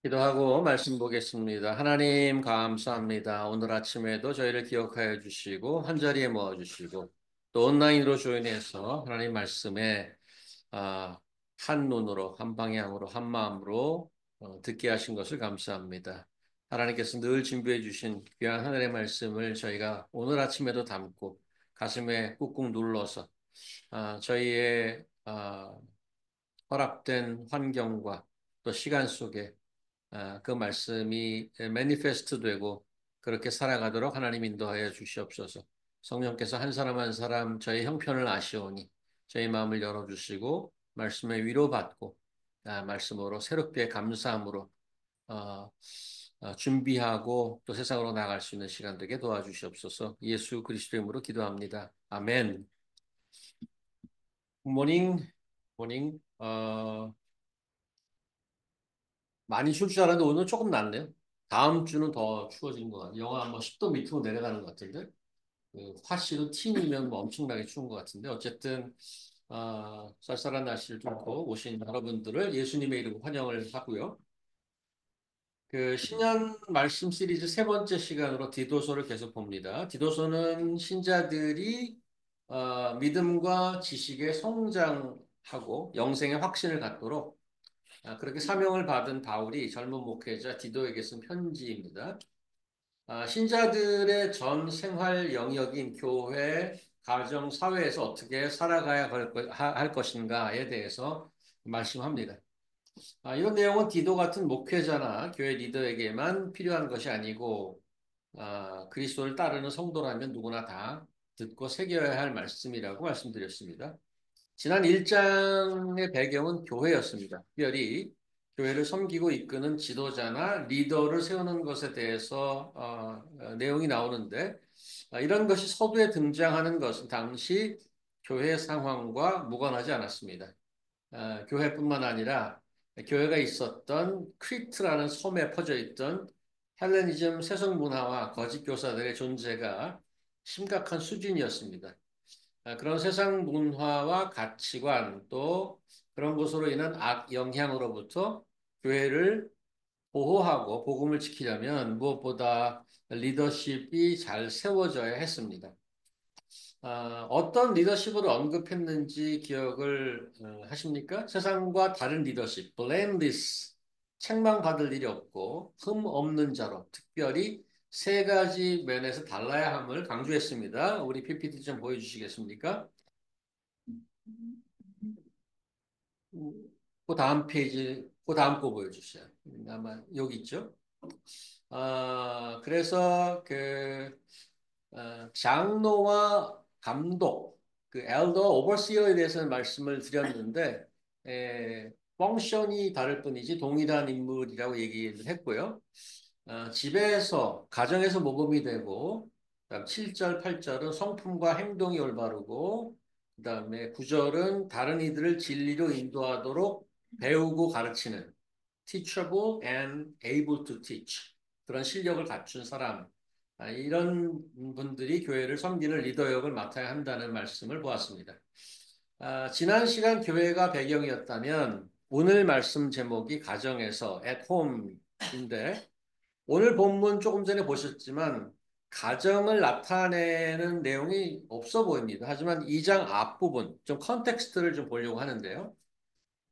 기도하고 말씀 보겠습니다. 하나님 감사합니다. 오늘 아침에도 저희를 기억하여 주시고 한자리에 모아 주시고 또 온라인으로 조인해서 하나님 말씀에 아, 한 눈으로 한 방향으로 한 마음으로 듣게 하신 것을 감사합니다. 하나님께서 늘 준비해 주신 귀한 하늘의 말씀을 저희가 오늘 아침에도 담고 가슴에 꾹꾹 눌러서 저희의 허락된 환경과 또 시간 속에 그 말씀이 매니페스트 되고 그렇게 살아가도록 하나님 인도하여 주시옵소서. 성령께서 한 사람 한 사람 저희 형편을 아시오니 저희 마음을 열어주시고 말씀에 위로받고 말씀으로 새롭게 감사함으로 어, 준비하고 또 세상으로 나갈 수 있는 시간 되게 도와주시옵소서. 예수 그리스도 이름으로 기도합니다. 아멘. 모닝, 모닝. 많이 추울 줄 알았는데 오늘 조금 낫네요. 다음 주는 더 추워지는 것 같아요. 영하 뭐 10도 밑으로 내려가는 것 같은데 그 화씨도 T이면 뭐 엄청나게 추운 것 같은데 어쨌든 쌀쌀한 날씨를 뚫고 오신 여러분들을 예수님의 이름으로 환영을 하고요. 그 신년 말씀 시리즈 세 번째 시간으로 디도서를 계속 봅니다. 디도서는 신자들이 믿음과 지식에 성장하고 영생의 확신을 갖도록 그렇게 사명을 받은 바울이 젊은 목회자 디도에게 쓴 편지입니다. 신자들의 전 생활 영역인 교회, 가정, 사회에서 어떻게 살아가야 할 것인가에 대해서 말씀합니다. 이런 내용은 디도 같은 목회자나 교회 리더에게만 필요한 것이 아니고 그리스도를 따르는 성도라면 누구나 다 듣고 새겨야 할 말씀이라고 말씀드렸습니다. 지난 1장의 배경은 교회였습니다. 특별히 교회를 섬기고 이끄는 지도자나 리더를 세우는 것에 대해서 내용이 나오는데 이런 것이 서두에 등장하는 것은 당시 교회 상황과 무관하지 않았습니다. 교회뿐만 아니라 교회가 있었던 크리트라는 섬에 퍼져 있던 헬레니즘 세속 문화와 거짓 교사들의 존재가 심각한 수준이었습니다. 그런 세상 문화와 가치관 또 그런 것으로 인한 악 영향으로부터 교회를 보호하고 복음을 지키려면 무엇보다 리더십이 잘 세워져야 했습니다. 어떤 리더십을 언급했는지 기억을 하십니까? 세상과 다른 리더십, blameless, 책망받을 일이 없고 흠 없는 자로 특별히 세 가지 면에서 달라야 함을 강조했습니다. 우리 PPT 좀 보여주시겠습니까? 그 다음 페이지, 그 다음 거 보여주세요. 아마 여기 있죠? 그래서 장로와 감독, 그 엘더 오버시어에 대해서는 말씀을 드렸는데, 펑션이 다를 뿐이지 동일한 인물이라고 얘기를 했고요. 집에서, 가정에서 모범이 되고, 그다음 7절, 8절은 성품과 행동이 올바르고, 그다음에 9절은 다른 이들을 진리로 인도하도록 배우고 가르치는 teachable and able to teach 그런 실력을 갖춘 사람 이런 분들이 교회를 섬기는 리더 역을 맡아야 한다는 말씀을 보았습니다. 지난 시간 교회가 배경이었다면 오늘 말씀 제목이 가정에서 at home인데 오늘 본문 조금 전에 보셨지만 가정을 나타내는 내용이 없어 보입니다. 하지만 2장 앞부분, 좀 컨텍스트를 좀 보려고 하는데요.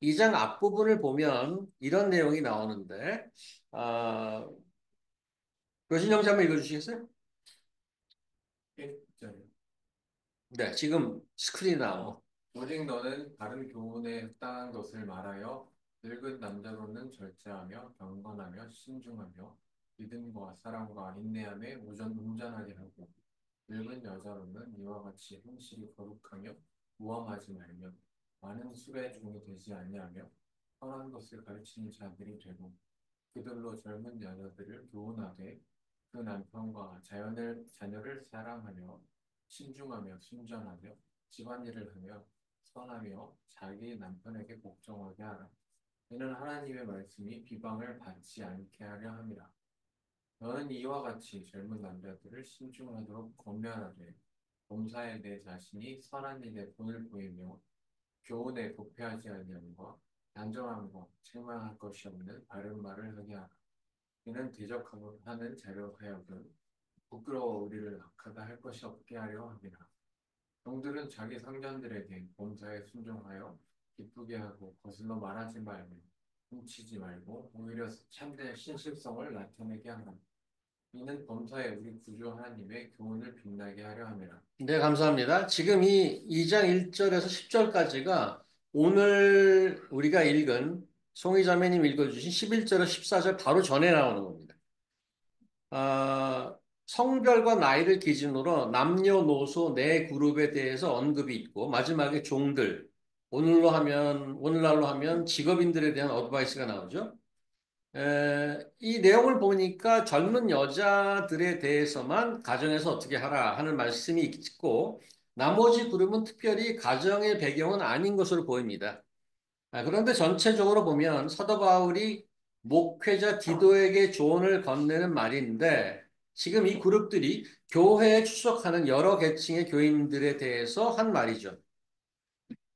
2장 앞부분을 보면 이런 내용이 나오는데, 교신 형제 한번 읽어주시겠어요? 네, 지금 스크린 나오고. 오직 너는 다른 교훈에 합당한 것을 말하여 늙은 남자로는 절제하며 경건하며 신중하며 믿음과 사랑과 인내함에 운전하게 하고 늙은 여자로는 이와 같이 행실이 거룩하며 무함하지 말며 많은 술의 종이 되지 아니하며 선한 것을 가르치는 자들이 되고 그들로 젊은 여자들을 교훈하되 그 남편과 자녀를 사랑하며 신중하며 순전하며 집안일을 하며 선하며 자기 남편에게 복종하게 하라. 이는 하나님의 말씀이 비방을 받지 않게 하려 함이라. 너는 이와 같이 젊은 남자들을 신중하도록 권면하되 범사에 내 자신이 선한 일에 본을 보이며 교훈에 부패하지 아니함과 단정함과 책망할 것이 없는 바른 말을 하게 하라. 이는 대적하는 자로 하여금 부끄러워 우리를 악하다 할 것이 없게 하려 함이라. 종들은 자기 상전들에게 범사에 순종하여 기쁘게 하고 거슬러 말하지 말고 훔치지 말고 오히려 참된 신실성을 나타내게 하라. 이는 범사에 우리 구주 하나님의 교훈을 빛나게 하려 함이라. 네, 감사합니다. 지금 이 2장 1절에서 10절까지가 오늘 우리가 읽은 송희 자매님 읽어주신 11절에서 14절 바로 전에 나오는 겁니다. 성별과 나이를 기준으로 남녀노소 네 그룹에 대해서 언급이 있고 마지막에 종들, 오늘날로 하면 직업인들에 대한 어드바이스가 나오죠. 이 내용을 보니까 젊은 여자들에 대해서만 가정에서 어떻게 하라 하는 말씀이 있고 나머지 그룹은 특별히 가정의 배경은 아닌 것으로 보입니다. 그런데 전체적으로 보면 사도 바울이 목회자 디도에게 조언을 건네는 말인데 지금 이 그룹들이 교회에 출석하는 여러 계층의 교인들에 대해서 한 말이죠.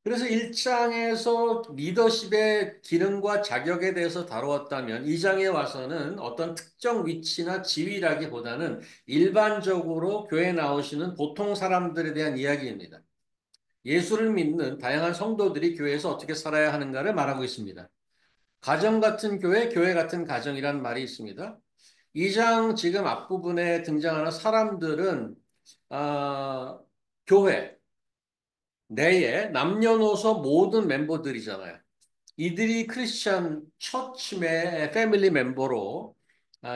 그래서 1장에서 리더십의 기능과 자격에 대해서 다루었다면 2장에 와서는 어떤 특정 위치나 지위라기보다는 일반적으로 교회에 나오시는 보통 사람들에 대한 이야기입니다. 예수를 믿는 다양한 성도들이 교회에서 어떻게 살아야 하는가를 말하고 있습니다. 가정 같은 교회, 교회 같은 가정이란 말이 있습니다. 2장 지금 앞부분에 등장하는 사람들은 교회 내에 남녀노소 모든 멤버들이잖아요. 이들이 크리스천 처치의 패밀리 멤버로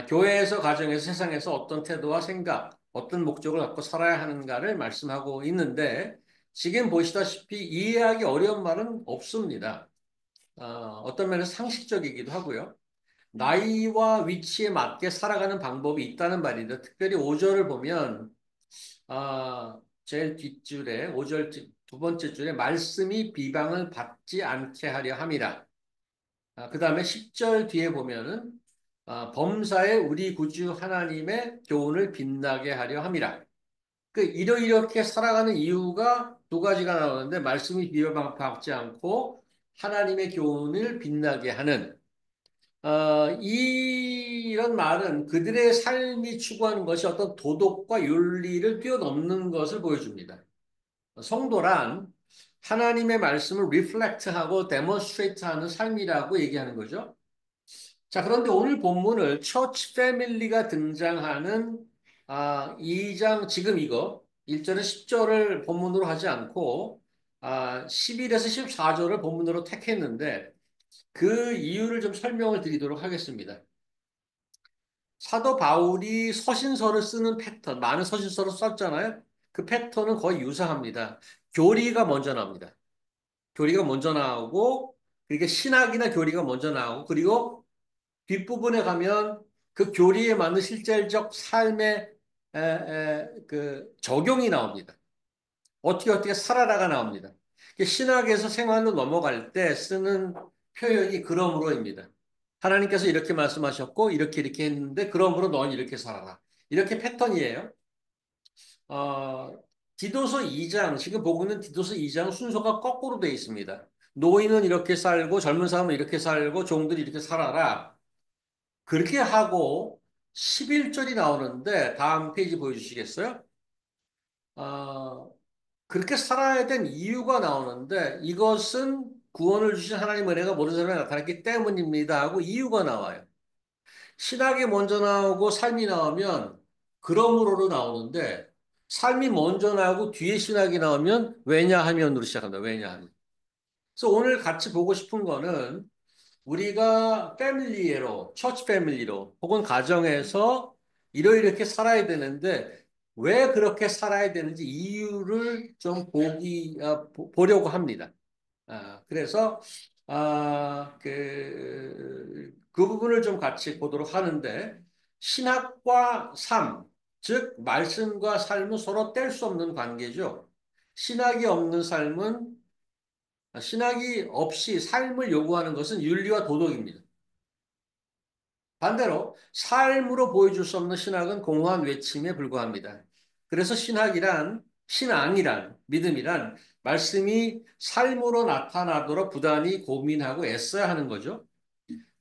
교회에서 가정에서 세상에서 어떤 태도와 생각, 어떤 목적을 갖고 살아야 하는가를 말씀하고 있는데 지금 보시다시피 이해하기 어려운 말은 없습니다. 어떤 면에서 상식적이기도 하고요. 나이와 위치에 맞게 살아가는 방법이 있다는 말인데 특별히 5절을 보면 제일 뒷줄에 5절 두 번째 줄에 말씀이 비방을 받지 않게 하려 함이라. 그 다음에 10절 뒤에 보면은 범사에 우리 구주 하나님의 교훈을 빛나게 하려 함이라. 이렇게 살아가는 이유가 두 가지가 나오는데 말씀이 비방받지 않고 하나님의 교훈을 빛나게 하는 이런 말은 그들의 삶이 추구하는 것이 어떤 도덕과 윤리를 뛰어넘는 것을 보여줍니다. 성도란 하나님의 말씀을 리플렉트하고 데몬스트레이트하는 삶이라고 얘기하는 거죠. 자, 그런데 오늘 본문을 처치 패밀리가 등장하는 2장 지금 이거 1절에 10절을 본문으로 하지 않고 11에서 14절을 본문으로 택했는데 그 이유를 좀 설명을 드리도록 하겠습니다. 사도 바울이 서신서를 쓰는 패턴, 많은 서신서를 썼잖아요. 그 패턴은 거의 유사합니다. 교리가 먼저 나옵니다. 교리가 먼저 나오고, 그러니까 신학이나 교리가 먼저 나오고, 그리고 뒷부분에 가면 그 교리에 맞는 실질적 삶의 그 적용이 나옵니다. 어떻게 살아라가 나옵니다. 신학에서 생활로 넘어갈 때 쓰는 표현이 그러므로입니다. 하나님께서 이렇게 말씀하셨고 이렇게 했는데 그러므로 넌 이렇게 살아라. 이렇게 패턴이에요. 어, 디도서 2장 지금 보고 있는 디도서 2장 순서가 거꾸로 되어 있습니다. 노인은 이렇게 살고 젊은 사람은 이렇게 살고 종들이 이렇게 살아라. 그렇게 하고 11절이 나오는데 다음 페이지 보여주시겠어요? 어, 그렇게 살아야 된 이유가 나오는데 이것은 구원을 주신 하나님 은혜가 모든 사람에 나타났기 때문입니다 하고 이유가 나와요. 신학이 먼저 나오고 삶이 나오면 그러므로로 나오는데 삶이 먼저 나오고 뒤에 신학이 나오면 왜냐하면으로 시작한다. 왜냐하면. 그래서 오늘 같이 보고 싶은 거는 우리가 패밀리로, 처치 패밀리로 혹은 가정에서 이렇게 살아야 되는데 왜 그렇게 살아야 되는지 이유를 좀 보려고 합니다. 그래서 그 부분을 좀 같이 보도록 하는데 신학과 삶, 즉 말씀과 삶은 서로 뗄 수 없는 관계죠. 신학이 없는 삶은 신학이 없이 삶을 요구하는 것은 윤리와 도덕입니다. 반대로 삶으로 보여줄 수 없는 신학은 공허한 외침에 불과합니다. 그래서 신앙이란 믿음이란 말씀이 삶으로 나타나도록 부단히 고민하고 애써야 하는 거죠.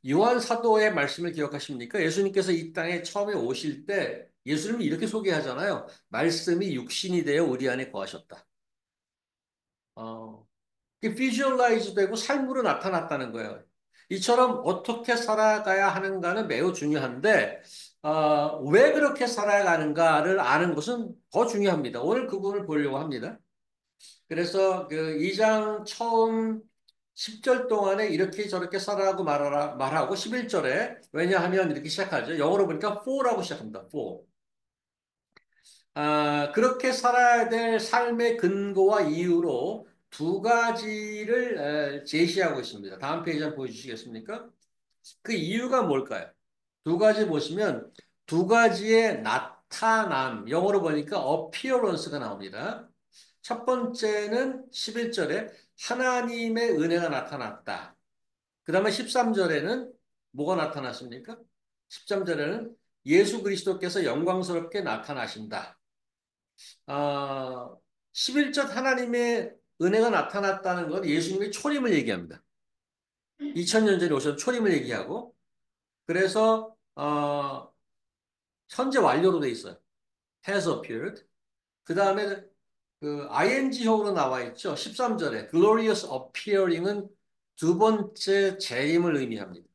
요한 사도의 말씀을 기억하십니까? 예수님께서 이 땅에 처음에 오실 때 예수님이 이렇게 소개하잖아요. 말씀이 육신이 되어 우리 안에 거하셨다. 어, 이게 비주얼라이즈 되고 삶으로 나타났다는 거예요. 이처럼 어떻게 살아가야 하는가는 매우 중요한데, 왜 그렇게 살아가는가를 아는 것은 더 중요합니다. 오늘 그 부분을 보려고 합니다. 그래서 그 2장 처음 10절 동안에 이렇게 저렇게 살아라고 말하고 11절에 왜냐하면 이렇게 시작하죠. 영어로 보니까 for라고 시작합니다. for. 그렇게 살아야 될 삶의 근거와 이유로 두 가지를 제시하고 있습니다. 다음 페이지 한번 보여주시겠습니까? 그 이유가 뭘까요? 두 가지 보시면 두 가지의 나타남, 영어로 보니까 appearance가 나옵니다. 첫 번째는 11절에 하나님의 은혜가 나타났다. 그 다음에 13절에는 뭐가 나타났습니까? 13절에는 예수 그리스도께서 영광스럽게 나타나신다. 아, 11절 하나님의 은혜가 나타났다는 건 예수님의 초림을 얘기합니다. 2000년 전에 오신 초림을 얘기하고 그래서 현재 완료로 돼 있어요. has appeared. 그 다음에 그 ing형으로 나와 있죠. 13절에 glorious appearing은 두 번째 재림을 의미합니다.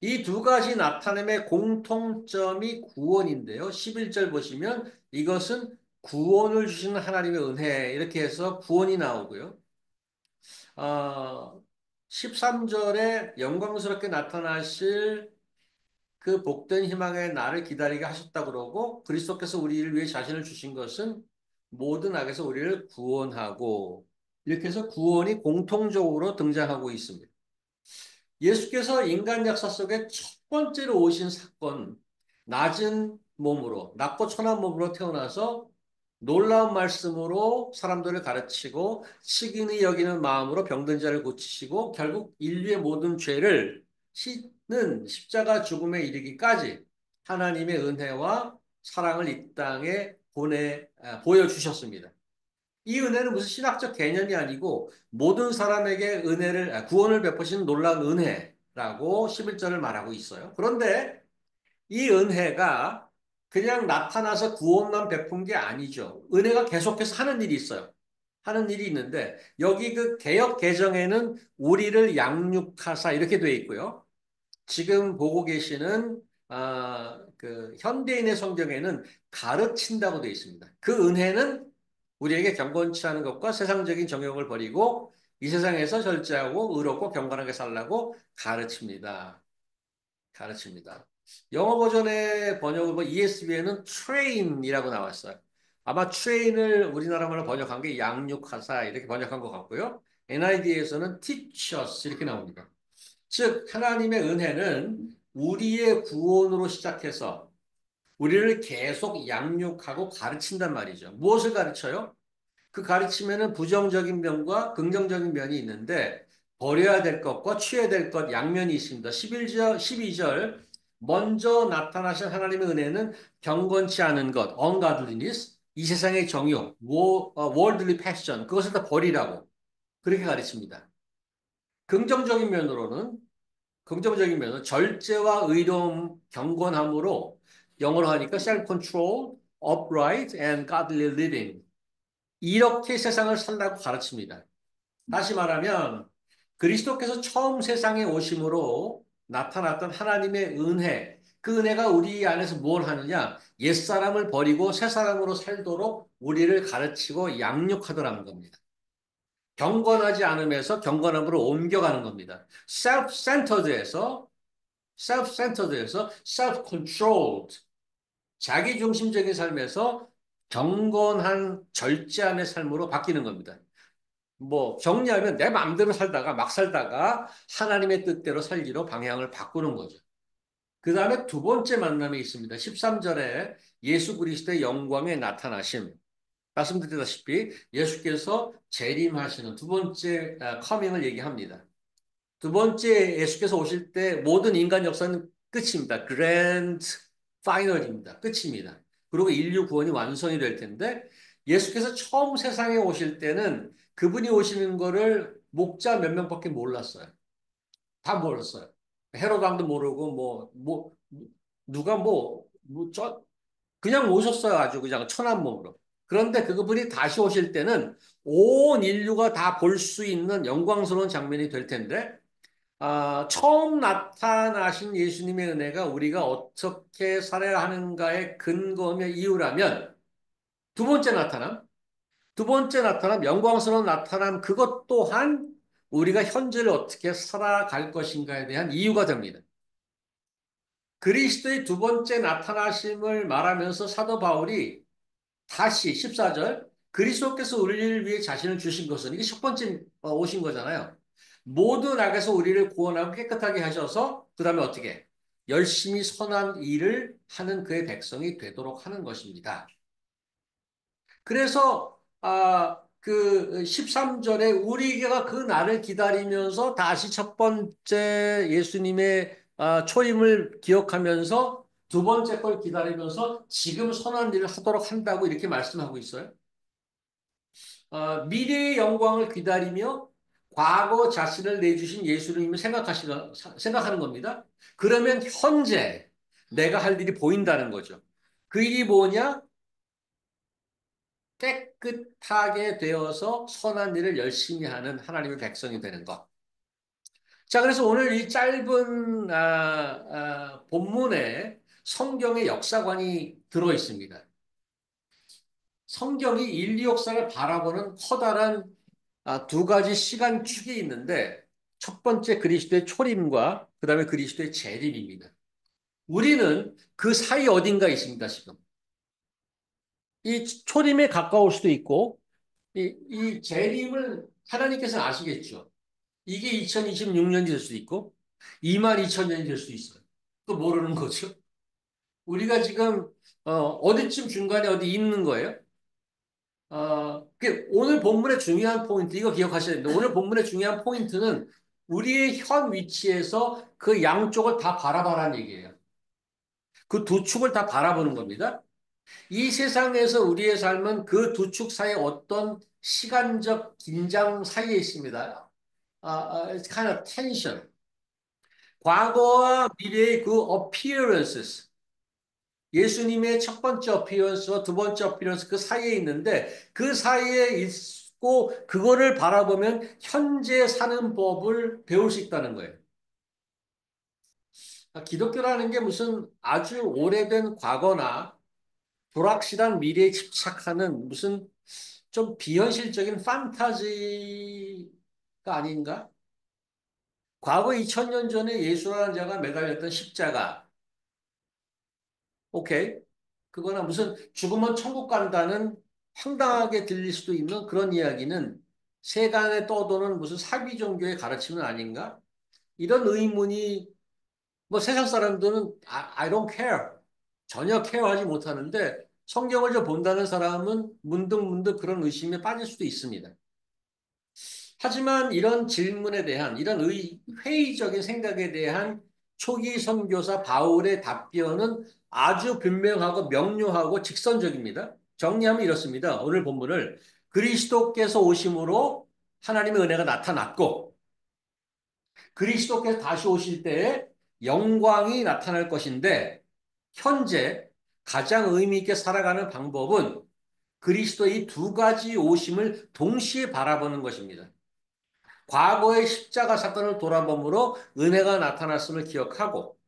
이 두 가지 나타남의 공통점이 구원인데요. 11절 보시면 이것은 구원을 주시는 하나님의 은혜 이렇게 해서 구원이 나오고요. 어, 13절에 영광스럽게 나타나실 그 복된 희망의 날을 기다리게 하셨다 그러고 그리스도께서 우리를 위해 자신을 주신 것은 모든 악에서 우리를 구원하고 이렇게 해서 구원이 공통적으로 등장하고 있습니다. 예수께서 인간 역사 속에 첫 번째로 오신 사건, 낮은 몸으로, 낮고 천한 몸으로 태어나서 놀라운 말씀으로 사람들을 가르치고 시기니 여기는 마음으로 병든 자를 고치시고 결국 인류의 모든 죄를 씻는 십자가 죽음에 이르기까지 하나님의 은혜와 사랑을 이 땅에 보여주셨습니다. 이 은혜는 무슨 신학적 개념이 아니고 모든 사람에게 구원을 베푸신 놀라운 은혜라고 11절을 말하고 있어요. 그런데 이 은혜가 그냥 나타나서 구원만 베푼 게 아니죠. 은혜가 계속해서 하는 일이 있어요. 하는 일이 있는데 여기 그 개역 개정에는 우리를 양육하사 이렇게 돼 있고요. 지금 보고 계시는 그 현대인의 성경에는 가르친다고 되어 있습니다. 그 은혜는 우리에게 경건치 않은 것과 세상적인 정욕을 버리고 이 세상에서 절제하고 의롭고 경건하게 살라고 가르칩니다. 가르칩니다. 영어 버전의 번역을 뭐 ESV에는 train이라고 나왔어요. 아마 train을 우리나라 말로 번역한 게 양육하사 이렇게 번역한 것 같고요. NIV에서는 teach us 이렇게 나옵니다. 즉 하나님의 은혜는 우리의 구원으로 시작해서 우리를 계속 양육하고 가르친단 말이죠. 무엇을 가르쳐요? 그 가르침에는 부정적인 면과 긍정적인 면이 있는데 버려야 될 것과 취해야 될 것 양면이 있습니다. 11절, 12절 먼저 나타나신 하나님의 은혜는 경건치 않은 것, ungodliness, 이 세상의 정욕, worldly passion, 그것을 다 버리라고 그렇게 가르칩니다. 긍정적인 면으로는 긍정적인 면은 절제와 의로움, 경건함으로 영어로 하니까 self-control, upright and godly living 이렇게 세상을 살라고 가르칩니다. 다시 말하면 그리스도께서 처음 세상에 오심으로 나타났던 하나님의 은혜, 그 은혜가 우리 안에서 뭘 하느냐? 옛사람을 버리고 새사람으로 살도록 우리를 가르치고 양육하더라는 겁니다. 경건하지 않음에서 경건함으로 옮겨가는 겁니다. self-centered에서 self-controlled, 자기중심적인 삶에서 경건한 절제함의 삶으로 바뀌는 겁니다. 뭐 정리하면 내 마음대로 살다가 막 살다가 하나님의 뜻대로 살기로 방향을 바꾸는 거죠. 그 다음에 두 번째 만남이 있습니다. 13절에 예수 그리스도의 영광에 나타나심. 말씀드렸다시피 예수께서 재림하시는 두 번째 커밍을 얘기합니다. 두 번째 예수께서 오실 때 모든 인간 역사는 끝입니다. 그랜드 파이널입니다. 끝입니다. 그리고 인류 구원이 완성이 될 텐데 예수께서 처음 세상에 오실 때는 그분이 오시는 거를 목자 몇 명밖에 몰랐어요. 다 몰랐어요. 헤로도 왕도 모르고 누가 그냥 오셨어요. 아주 그냥 천한 몸으로. 그런데 그분이 다시 오실 때는 온 인류가 다 볼 수 있는 영광스러운 장면이 될 텐데 처음 나타나신 예수님의 은혜가 우리가 어떻게 살아야 하는가의 근거며 이유라면 두 번째 나타남, 두 번째 나타남, 영광스러운 나타남 그것 또한 우리가 현재를 어떻게 살아갈 것인가에 대한 이유가 됩니다. 그리스도의 두 번째 나타나심을 말하면서 사도 바울이 다시 14절 그리스도께서 우리를 위해 자신을 주신 것은 이게 첫 번째 오신 거잖아요. 모든 악에서 우리를 구원하고 깨끗하게 하셔서 그 다음에 어떻게 열심히 선한 일을 하는 그의 백성이 되도록 하는 것입니다. 그래서 그 13절에 우리가 그 날을 기다리면서 다시 첫 번째 예수님의 초임을 기억하면서 두 번째 걸 기다리면서 지금 선한 일을 하도록 한다고 이렇게 말씀하고 있어요. 미래의 영광을 기다리며 과거 자신을 내주신 예수님을 생각하는 겁니다. 그러면 현재 내가 할 일이 보인다는 거죠. 그 일이 뭐냐? 깨끗하게 되어서 선한 일을 열심히 하는 하나님의 백성이 되는 것. 자, 그래서 오늘 이 짧은 본문에 성경의 역사관이 들어 있습니다. 성경이 인류 역사를 바라보는 커다란 두 가지 시간축이 있는데 첫 번째 그리스도의 초림과 그 다음에 그리스도의 재림입니다. 우리는 그 사이 어딘가 있습니다, 지금. 이 초림에 가까울 수도 있고 이 재림을 하나님께서는 아시겠죠. 이게 2026년이 될 수도 있고 22,000년이 될 수도 있어요. 또 모르는 거죠. 우리가 지금 어디쯤 중간에 어디 있는 거예요? 오늘 본문의 중요한 포인트, 이거 기억하셔야 됩니다. 오늘 본문의 중요한 포인트는 우리의 현 위치에서 그 양쪽을 다 바라봐라는 얘기예요. 그 두 축을 다 바라보는 겁니다. 이 세상에서 우리의 삶은 그 두 축 사이에 어떤 시간적 긴장 사이에 있습니다. it's kind of tension. 과거와 미래의 그 appearances. 예수님의 첫 번째 어피어런스와 두 번째 어피어런스 그 사이에 있는데 그 사이에 있고 그거를 바라보면 현재 사는 법을 배울 수 있다는 거예요. 기독교라는 게 무슨 아주 오래된 과거나 불확실한 미래에 집착하는 무슨 좀 비현실적인 판타지가 아닌가? 과거 2000년 전에 예수라는 자가 매달렸던 십자가, 오케이. 그거나 무슨 죽으면 천국 간다는 황당하게 들릴 수도 있는 그런 이야기는 세간에 떠도는 무슨 사기 종교의 가르침은 아닌가? 이런 의문이 뭐 세상 사람들은 I don't care. 전혀 케어하지 못하는데 성경을 좀 본다는 사람은 문득문득 그런 의심에 빠질 수도 있습니다. 하지만 이런 질문에 대한 이런 회의적인 생각에 대한 초기 선교사 바울의 답변은 아주 분명하고 명료하고 직선적입니다. 정리하면 이렇습니다. 오늘 본문을 그리스도께서 오심으로 하나님의 은혜가 나타났고 그리스도께서 다시 오실 때에 영광이 나타날 것인데 현재 가장 의미 있게 살아가는 방법은 그리스도의 두 가지 오심을 동시에 바라보는 것입니다. 과거의 십자가 사건을 돌아봄으로 은혜가 나타났음을 기억하고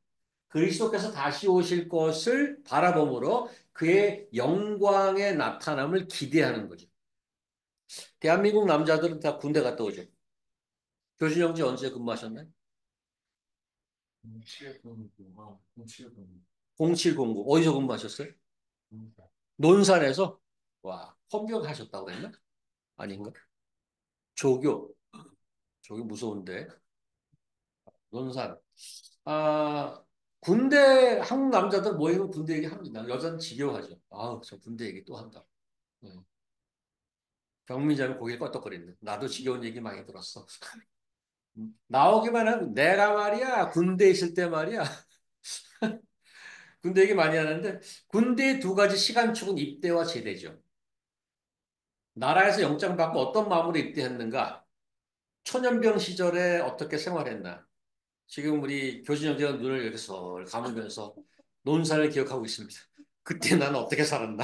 그리스도께서 다시 오실 것을 바라봄으로 그의 영광의 나타남을 기대하는 거죠. 대한민국 남자들은 다 군대 갔다 오죠. 교신형제 언제 근무하셨나요? 0709, 0709. 0709. 어디서 근무하셨어요? 논산에서? 와, 헌병하셨다고 그랬나? 아닌가? 조교. 조교 무서운데. 논산. 아, 군대, 한국 남자들 모이면 군대 얘기 합니다. 여자는 지겨워하죠. 아우, 저 군대 얘기 또 한다. 응. 경민자는 고개 껐덕거리는데. 나도 지겨운 얘기 많이 들었어. 나오기만 하면 내가 말이야, 군대 있을 때 말이야. 군대 얘기 많이 하는데, 군대의 두 가지 시간축은 입대와 제대죠. 나라에서 영장 받고 어떤 마음으로 입대했는가? 초년병 시절에 어떻게 생활했나? 지금 우리 교진 형제가 눈을 이렇게 설 감으면서 논사를 기억하고 있습니다. 그때 나는 어떻게 살았나?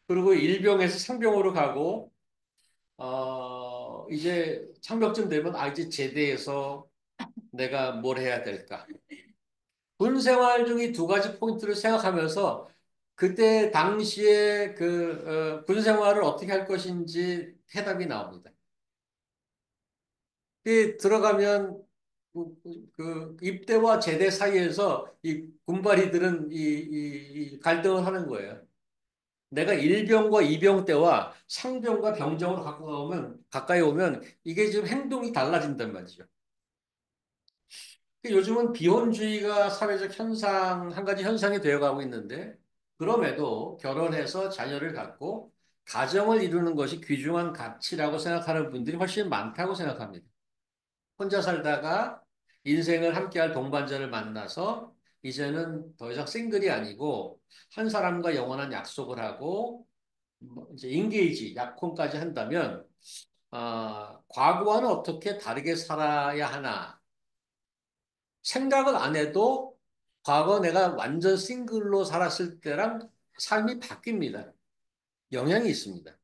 그리고 일병에서 상병으로 가고, 이제 상병쯤 되면, 이제 제대해서 내가 뭘 해야 될까? 군 생활 중에 두 가지 포인트를 생각하면서 그때 당시에 군 생활을 어떻게 할 것인지 해답이 나옵니다. 들어가면 입대와 제대 사이에서 이 군발이들은 이 갈등을 하는 거예요. 내가 일병과 이병 때와 상병과 병정으로 가까이 오면 이게 지금 행동이 달라진단 말이죠. 요즘은 비혼주의가 사회적 현상, 한 가지 현상이 되어가고 있는데, 그럼에도 결혼해서 자녀를 갖고 가정을 이루는 것이 귀중한 가치라고 생각하는 분들이 훨씬 많다고 생각합니다. 혼자 살다가 인생을 함께할 동반자를 만나서 이제는 더 이상 싱글이 아니고 한 사람과 영원한 약속을 하고 뭐 이제 인게이지, 약혼까지 한다면 과거와는 어떻게 다르게 살아야 하나 생각을 안 해도 과거 내가 완전 싱글로 살았을 때랑 삶이 바뀝니다. 영향이 있습니다.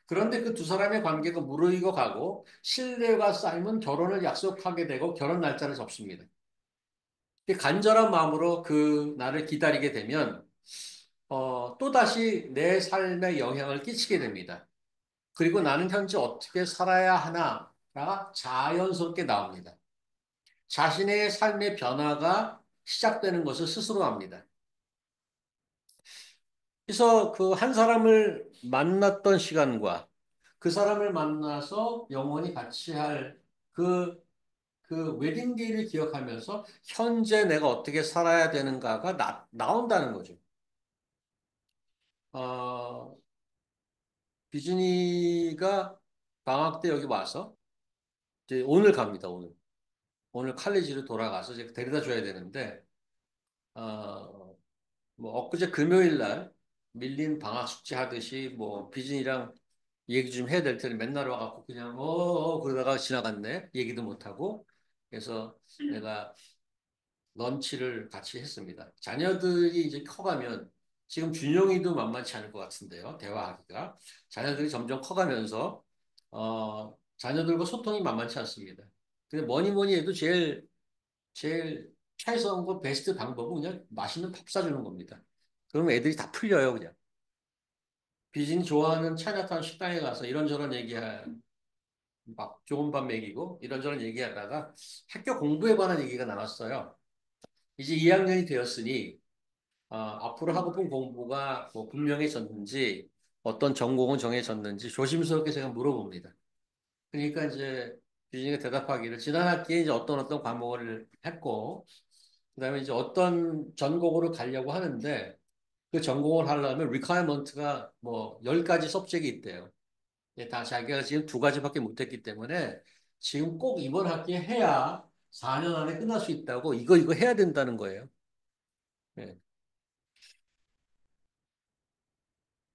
그런데 그 두 사람의 관계가 무르익어 가고 신뢰가 쌓이면 결혼을 약속하게 되고 결혼 날짜를 잡습니다. 간절한 마음으로 그 날을 기다리게 되면 또다시 내 삶에 영향을 끼치게 됩니다. 그리고 나는 현재 어떻게 살아야 하나가 자연스럽게 나옵니다. 자신의 삶의 변화가 시작되는 것을 스스로 압니다. 그래서 그 한 사람을 만났던 시간과 그 사람을 만나서 영원히 같이 할 그, 그 웨딩데이를 기억하면서 현재 내가 어떻게 살아야 되는가가 나온다는 거죠. 어, 비준이가 방학 때 여기 와서 이제 오늘 갑니다, 오늘. 오늘 칼리지로 돌아가서 이제 데려다 줘야 되는데, 어, 뭐 엊그제 금요일 날 밀린 방학 숙제 하듯이 뭐 비준이랑 얘기 좀 해야 될 텐데 맨날 와갖고 그냥 그러다가 지나갔네. 얘기도 못하고. 그래서 내가 런치를 같이 했습니다. 자녀들이 이제 커가면 지금 준용이도 만만치 않을 것 같은데요. 대화하기가. 자녀들이 점점 커가면서 자녀들과 소통이 만만치 않습니다. 근데 뭐니 뭐니 해도 제일 최선과 베스트 방법은 그냥 맛있는 밥 사주는 겁니다. 그러면 애들이 다 풀려요, 그냥. 비진이 좋아하는 차이나타운 식당에 가서 이런저런 막 좋은 밥 먹이고 이런저런 얘기하다가 학교 공부에 관한 얘기가 나왔어요. 이제 2학년이 되었으니 앞으로 하고픈 공부가 뭐 분명해졌는지 어떤 전공은 정해졌는지 조심스럽게 제가 물어봅니다. 그러니까 이제 유진이가 대답하기를 지난 학기에 이제 어떤 과목을 했고 그다음에 이제 어떤 전공으로 가려고 하는데 그 전공을 하려면 requirement가 뭐 10가지 서브젝이 있대요. 다 자기가 지금 두 가지밖에 못했기 때문에 지금 꼭 이번 학기에 해야 4년 안에 끝날 수 있다고 이거 해야 된다는 거예요. 예.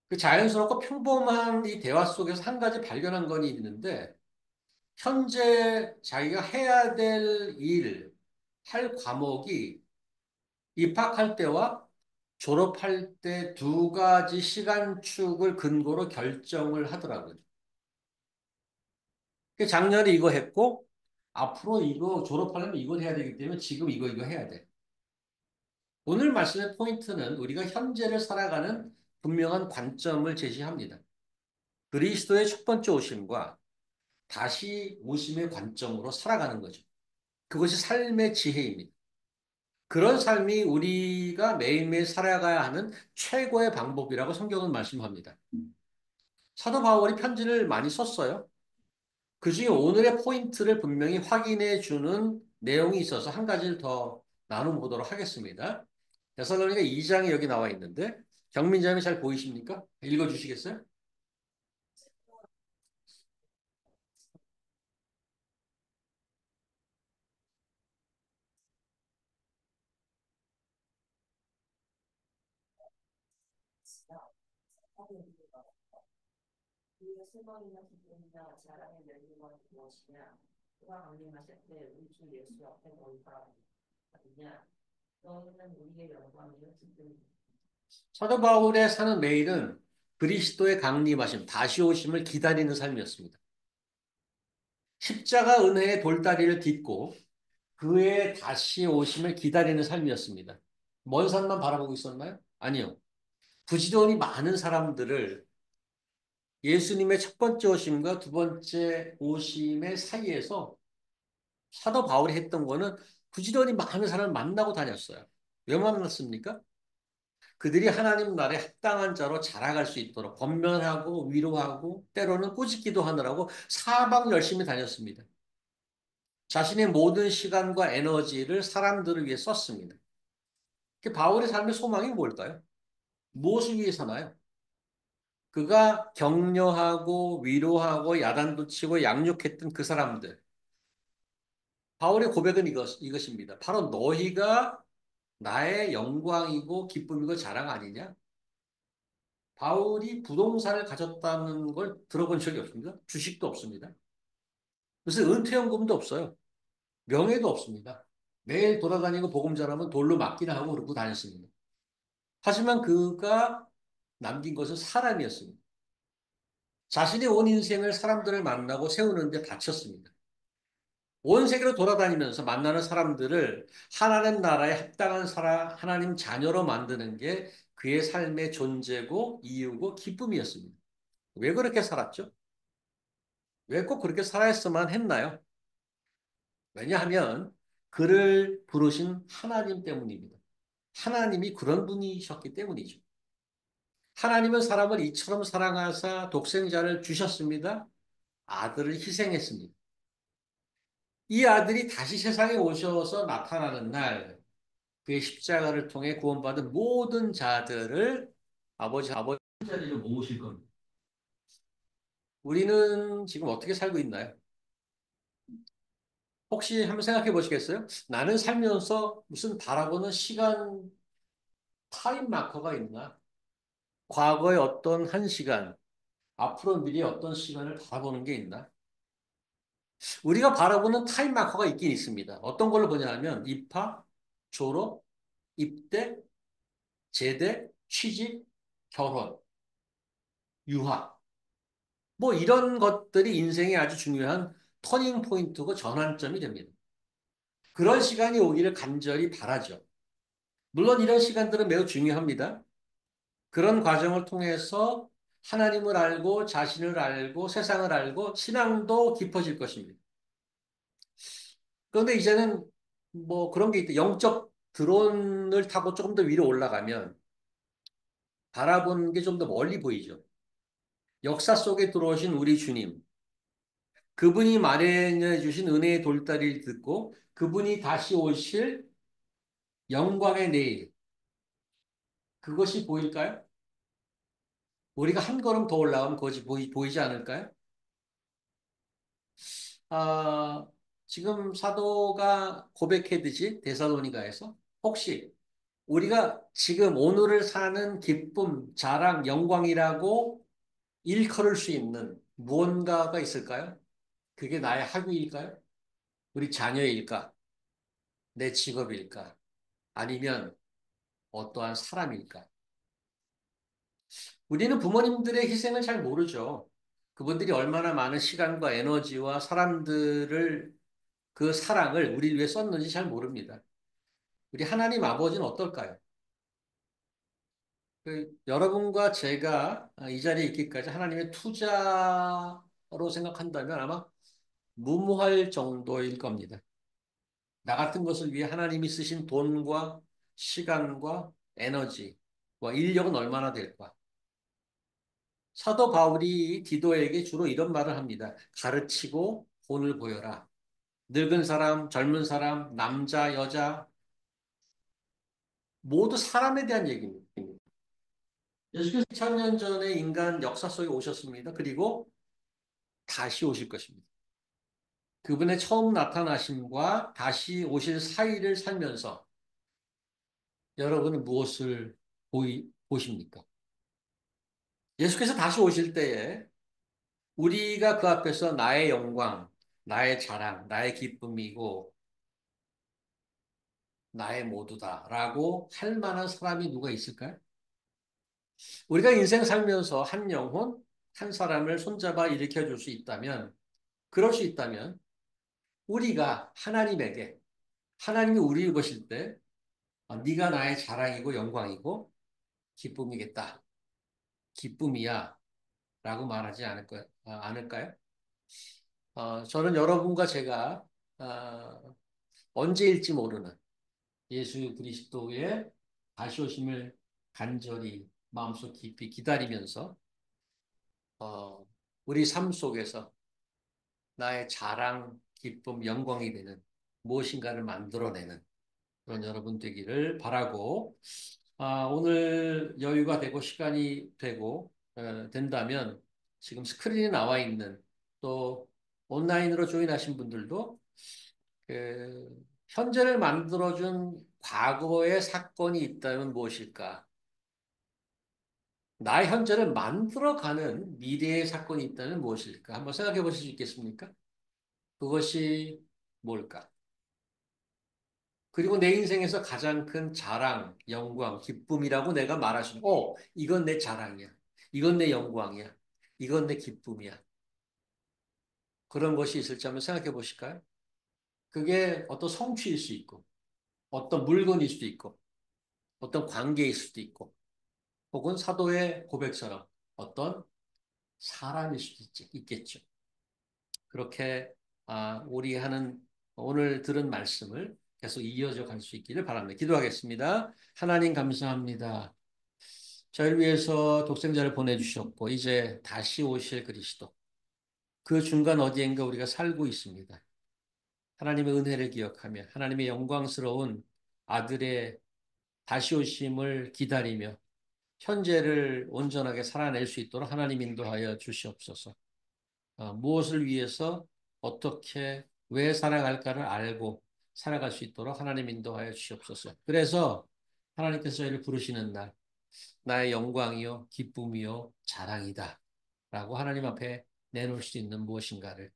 그 자연스럽고 평범한 이 대화 속에서 한 가지 발견한 건 있는데 현재 자기가 해야 될 일, 할 과목이 입학할 때와 졸업할 때 두 가지 시간축을 근거로 결정을 하더라고요. 그 작년에 이거 했고 앞으로 이거 졸업하려면 이걸 해야 되기 때문에 지금 이거 해야 돼. 오늘 말씀의 포인트는 우리가 현재를 살아가는 분명한 관점을 제시합니다. 그리스도의 첫 번째 오심과 다시 오심의 관점으로 살아가는 거죠. 그것이 삶의 지혜입니다. 그런 삶이 우리가 매일매일 살아가야 하는 최고의 방법이라고 성경은 말씀합니다. 사도 바울이 편지를 많이 썼어요. 그중에 오늘의 포인트를 분명히 확인해 주는 내용이 있어서 한 가지를 더 나눠보도록 하겠습니다. 데살로니가 2장이 여기 나와 있는데 경민자매 잘 보이십니까? 읽어주시겠어요? 우리의 슬픔이나 기쁨이나 자랑의 열림은 무엇이냐? 그가 강림하실 때 우리 주 예수 앞에 너희가 하느냐? 너희는 우리의 영광이요 기쁨이니. 사도 바울의 사는 매일은 그리스도의 강림하심, 다시 오심을 기다리는 삶이었습니다. 십자가 은혜의 돌다리를 딛고 그의 다시 오심을 기다리는 삶이었습니다. 먼 산만 바라보고 있었나요? 아니요. 부지런히 많은 사람들을 예수님의 첫 번째 오심과 두 번째 오심의 사이에서 사도 바울이 했던 거는 부지런히 많은 사람을 만나고 다녔어요. 왜 만났습니까? 그들이 하나님 나라에 합당한 자로 자라갈 수 있도록 권면하고 위로하고 때로는 꾸짖기도 하느라고 사방 열심히 다녔습니다. 자신의 모든 시간과 에너지를 사람들을 위해 썼습니다. 그 바울의 삶의 소망이 뭘까요? 무엇을 위해 사나요? 그가 격려하고 위로하고 야단도 치고 양육했던 그 사람들. 바울의 고백은 이것입니다. 바로 너희가 나의 영광이고 기쁨이고 자랑 아니냐? 바울이 부동산을 가졌다는 걸 들어본 적이 없습니다. 주식도 없습니다. 무슨 은퇴연금도 없어요. 명예도 없습니다. 매일 돌아다니고 복음 전하면 돌로 맞기나 하고 그러고 다녔습니다. 하지만 그가 남긴 것은 사람이었습니다. 자신의 온 인생을 사람들을 만나고 세우는 데 바쳤습니다. 온 세계로 돌아다니면서 만나는 사람들을 하나님 나라에 합당한 하나님 자녀로 만드는 게 그의 삶의 존재고 이유고 기쁨이었습니다. 왜 그렇게 살았죠? 왜 꼭 그렇게 살아야만 했나요? 왜냐하면 그를 부르신 하나님 때문입니다. 하나님이 그런 분이셨기 때문이죠. 하나님은 사람을 이처럼 사랑하사 독생자를 주셨습니다. 아들을 희생했습니다. 이 아들이 다시 세상에 오셔서 나타나는 날, 그의 십자가를 통해 구원받은 모든 자들을 아버지 자리로 모으실 겁니다. 우리는 지금 어떻게 살고 있나요? 혹시 한번 생각해 보시겠어요? 나는 살면서 무슨 바라보는 시간 타임 마커가 있나? 과거의 어떤 한 시간, 앞으로 미래의 어떤 시간을 바라보는 게 있나? 우리가 바라보는 타임 마커가 있긴 있습니다. 어떤 걸로 보냐 하면 입학, 졸업, 입대, 제대, 취직, 결혼, 유학. 뭐 이런 것들이 인생의 아주 중요한 터닝 포인트고 전환점이 됩니다. 그런 시간이 오기를 간절히 바라죠. 물론 이런 시간들은 매우 중요합니다. 그런 과정을 통해서 하나님을 알고 자신을 알고 세상을 알고 신앙도 깊어질 것입니다. 그런데 이제는 뭐 그런 게 있다. 영적 드론을 타고 조금 더 위로 올라가면 바라보는 게 좀 더 멀리 보이죠. 역사 속에 들어오신 우리 주님, 그분이 마련해 주신 은혜의 돌다리를 듣고 그분이 다시 오실 영광의 내일, 그것이 보일까요? 우리가 한 걸음 더 올라가면 그것이 보이지 않을까요? 아, 지금 사도가 고백했듯이 데살로니가에서 혹시 우리가 지금 오늘을 사는 기쁨, 자랑, 영광이라고 일컬을 수 있는 무언가가 있을까요? 그게 나의 학위일까요? 우리 자녀일까? 내 직업일까? 아니면 어떠한 사람일까? 우리는 부모님들의 희생을 잘 모르죠. 그분들이 얼마나 많은 시간과 에너지와 사람들을 그 사랑을 우리 위해 썼는지 잘 모릅니다. 우리 하나님 아버지는 어떨까요? 여러분과 제가 이 자리에 있기까지 하나님의 투자로 생각한다면 아마 무모할 정도일 겁니다. 나 같은 것을 위해 하나님이 쓰신 돈과 시간과 에너지와 인력은 얼마나 될까? 사도 바울이 디도에게 주로 이런 말을 합니다. 가르치고 본을 보여라. 늙은 사람, 젊은 사람, 남자, 여자 모두 사람에 대한 얘기입니다. 예수께서 2000년 전에 인간 역사 속에 오셨습니다. 그리고 다시 오실 것입니다. 그분의 처음 나타나심과 다시 오실 사이를 살면서 여러분은 무엇을 보십니까? 예수께서 다시 오실 때에 우리가 그 앞에서 나의 영광, 나의 자랑, 나의 기쁨이고 나의 모두다라고 할 만한 사람이 누가 있을까요? 우리가 인생 살면서 한 영혼, 한 사람을 손잡아 일으켜 줄 수 있다면, 그럴 수 있다면 우리가 하나님에게 하나님이 우리를 보실 때 네가 나의 자랑이고 영광이고 기쁨이겠다. 기쁨이야. 라고 말하지 않을까요? 저는 여러분과 제가 언제일지 모르는 예수 그리스도의 다시 오심을 간절히 마음속 깊이 기다리면서 어, 우리 삶 속에서 나의 자랑, 기쁨, 영광이 되는 무엇인가를 만들어내는 그런 여러분 되기를 바라고 오늘 여유가 되고 시간이 되고 된다면 지금 스크린에 나와 있는 또 온라인으로 조인하신 분들도 현재를 만들어준 과거의 사건이 있다면 무엇일까? 나의 현재를 만들어가는 미래의 사건이 있다면 무엇일까? 한번 생각해 보실 수 있겠습니까? 그것이 뭘까? 그리고 내 인생에서 가장 큰 자랑, 영광, 기쁨이라고 내가 말할 수 있는, 이건 내 자랑이야. 이건 내 영광이야. 이건 내 기쁨이야. 그런 것이 있을지 한번 생각해 보실까요? 그게 어떤 성취일 수 있고, 어떤 물건일 수도 있고, 어떤 관계일 수도 있고, 혹은 사도의 고백처럼 어떤 사람일 수도 있겠죠. 그렇게 우리 하는 오늘 들은 말씀을 계속 이어져 갈 수 있기를 바랍니다. 기도하겠습니다. 하나님 감사합니다. 저희를 위해서 독생자를 보내주셨고 이제 다시 오실 그리스도 그 중간 어디엔가 우리가 살고 있습니다. 하나님의 은혜를 기억하며 하나님의 영광스러운 아들의 다시 오심을 기다리며 현재를 온전하게 살아낼 수 있도록 하나님 인도하여 주시옵소서. 무엇을 위해서 어떻게 왜 살아갈까를 알고 살아갈 수 있도록 하나님 인도하여 주시옵소서. 그래서 하나님께서 저희를 부르시는 날 나의 영광이요 기쁨이요 자랑이다 라고 하나님 앞에 내놓을 수 있는 무엇인가를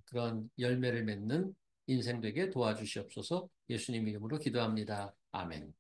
그런 열매를 맺는 인생 되게 도와주시옵소서. 예수님 이름으로 기도합니다. 아멘.